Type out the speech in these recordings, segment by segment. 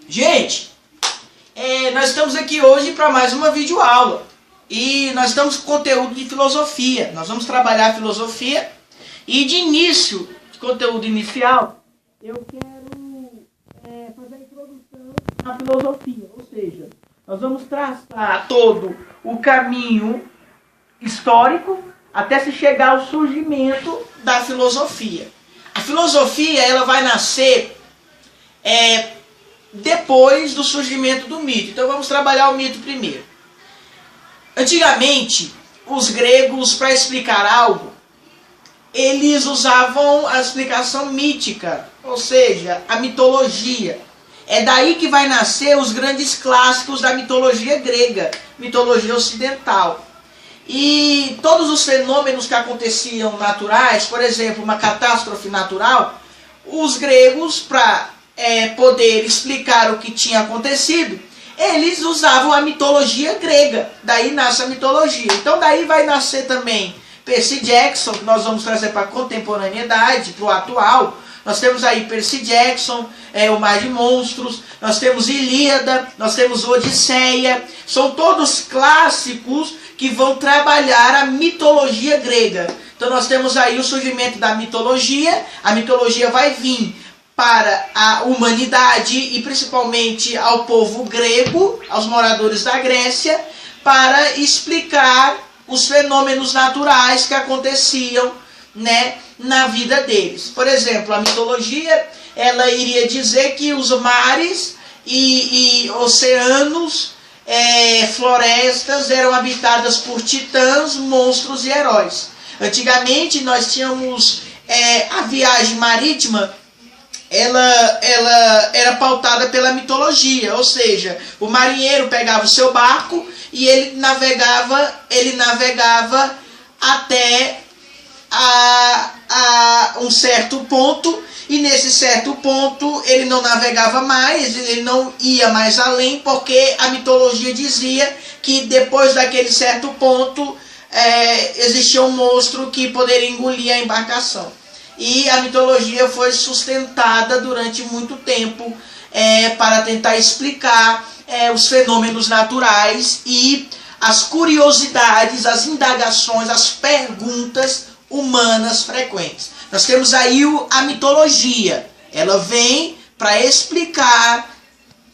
Gente, nós estamos aqui hoje para mais uma videoaula. E nós estamos com conteúdo de filosofia. Nós vamos trabalhar a filosofia. E de início, de conteúdo inicial, eu quero fazer a introdução à filosofia. Ou seja, nós vamos traçar todo o caminho histórico até se chegar ao surgimento da filosofia. A filosofia ela vai nascer depois do surgimento do mito. Então vamos trabalhar o mito primeiro. Antigamente, os gregos, para explicar algo, eles usavam a explicação mítica, ou seja, a mitologia. É daí que vai nascer os grandes clássicos da mitologia grega, mitologia ocidental. E todos os fenômenos que aconteciam naturais, por exemplo, uma catástrofe natural, os gregos, para poder explicar o que tinha acontecido, eles usavam a mitologia grega. Daí nasce a mitologia. Então daí vai nascer também Percy Jackson, que nós vamos trazer para a contemporaneidade, para o atual. Nós temos aí Percy Jackson, o Mar de Monstros, nós temos Ilíada, nós temos Odisseia. São todos clássicos que vão trabalhar a mitologia grega. Então nós temos aí o surgimento da mitologia. A mitologia vai vir para a humanidade e principalmente ao povo grego, aos moradores da Grécia, para explicar os fenômenos naturais que aconteciam, na vida deles. Por exemplo, a mitologia ela iria dizer que os mares e oceanos, florestas eram habitadas por titãs, monstros e heróis. Antigamente nós tínhamos a viagem marítima. Ela era pautada pela mitologia, ou seja, o marinheiro pegava o seu barco e ele navegava até a um certo ponto, e nesse certo ponto ele não navegava mais, ele não ia mais além, porque a mitologia dizia que depois daquele certo ponto existia um monstro que poderia engolir a embarcação. E a mitologia foi sustentada durante muito tempo para tentar explicar os fenômenos naturais e as curiosidades, as indagações, as perguntas humanas frequentes. Nós temos aí a mitologia. Ela vem para explicar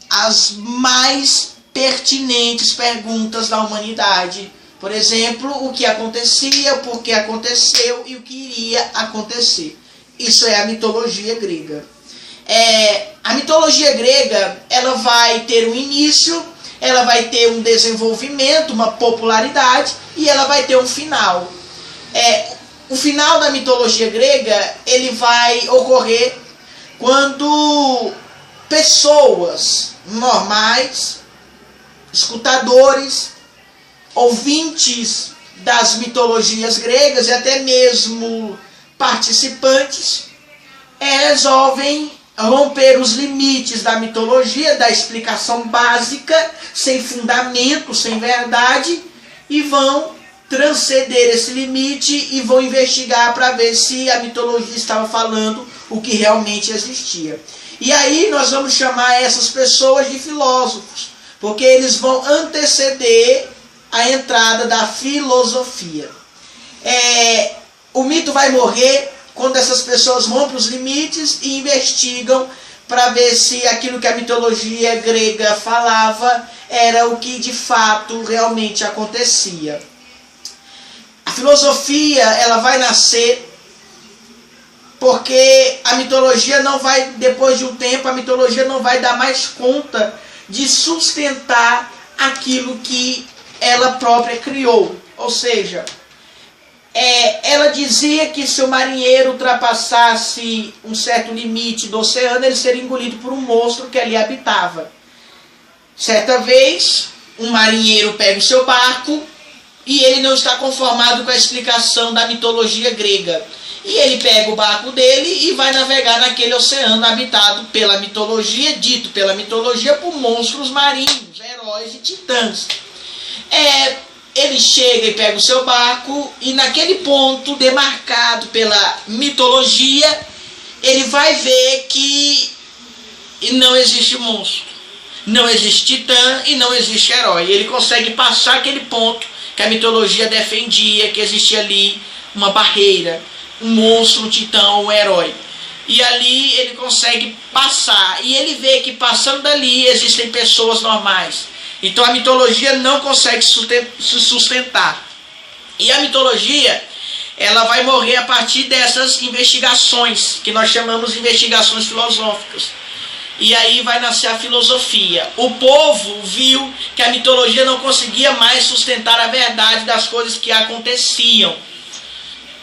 as mais pertinentes perguntas da humanidade. Por exemplo, o que acontecia, por que aconteceu e o que iria acontecer. Isso é a mitologia grega. A mitologia grega ela vai ter um início, ela vai ter um desenvolvimento, uma popularidade e ela vai ter um final. O final da mitologia grega ele vai ocorrer quando pessoas normais, escutadores, ouvintes das mitologias gregas e até mesmo participantes resolvem romper os limites da mitologia, da explicação básica, sem fundamento, sem verdade, e vão transcender esse limite e vão investigar para ver se a mitologia estava falando o que realmente existia. E aí nós vamos chamar essas pessoas de filósofos, porque eles vão anteceder a entrada da filosofia. O mito vai morrer quando essas pessoas rompem os limites e investigam para ver se aquilo que a mitologia grega falava era o que de fato realmente acontecia. A filosofia ela vai nascer porque a mitologia não vai, depois de um tempo, a mitologia não vai dar mais conta de sustentar aquilo que ela própria criou. Ou seja, ela dizia que se o marinheiro ultrapassasse um certo limite do oceano, ele seria engolido por um monstro que ali habitava. Certa vez, um marinheiro pega o seu barco e ele não está conformado com a explicação da mitologia grega. E ele pega o barco dele e vai navegar naquele oceano habitado pela mitologia, dito pela mitologia por monstros marinhos, heróis e titãs. Ele chega e pega o seu barco e naquele ponto demarcado pela mitologia, ele vai ver que não existe monstro. não existe titã e não existe herói. Ele consegue passar aquele ponto que a mitologia defendia, que existia ali uma barreira, um monstro, um titã, um herói. E ali ele consegue passar, e ele vê que passando dali existem pessoas normais. Então a mitologia não consegue se sustentar. E a mitologia, ela vai morrer a partir dessas investigações, que nós chamamos de investigações filosóficas. E aí vai nascer a filosofia. O povo viu que a mitologia não conseguia mais sustentar a verdade das coisas que aconteciam,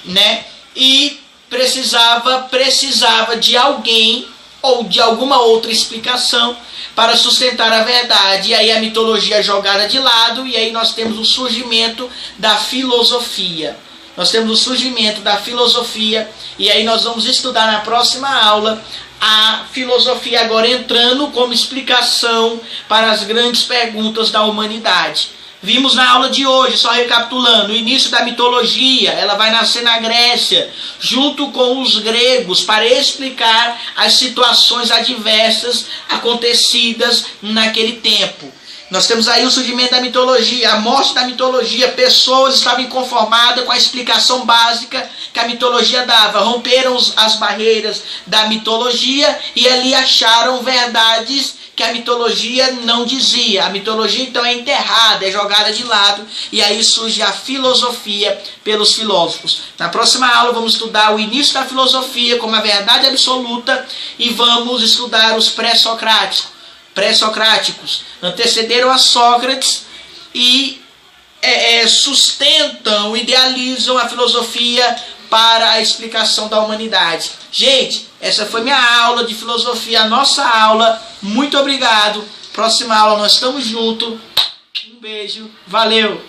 né? E precisava de alguém ou de alguma outra explicação para sustentar a verdade. E aí a mitologia é jogada de lado, e aí nós temos o surgimento da filosofia. Nós temos o surgimento da filosofia, e aí nós vamos estudar na próxima aula a filosofia agora entrando como explicação para as grandes perguntas da humanidade. Vimos na aula de hoje, só recapitulando, o início da mitologia, ela vai nascer na Grécia, junto com os gregos, para explicar as situações adversas acontecidas naquele tempo. Nós temos aí o surgimento da mitologia, a morte da mitologia. Pessoas estavam inconformadas com a explicação básica que a mitologia dava. Romperam as barreiras da mitologia e ali acharam verdades que a mitologia não dizia. A mitologia então é enterrada, é jogada de lado, e aí surge a filosofia pelos filósofos. Na próxima aula vamos estudar o início da filosofia como a verdade absoluta, e vamos estudar os pré-socráticos, antecederam a Sócrates e sustentam, idealizam a filosofia para a explicação da humanidade. Gente, essa foi minha aula de filosofia, a nossa aula. Muito obrigado. Próxima aula nós estamos juntos. Um beijo. Valeu.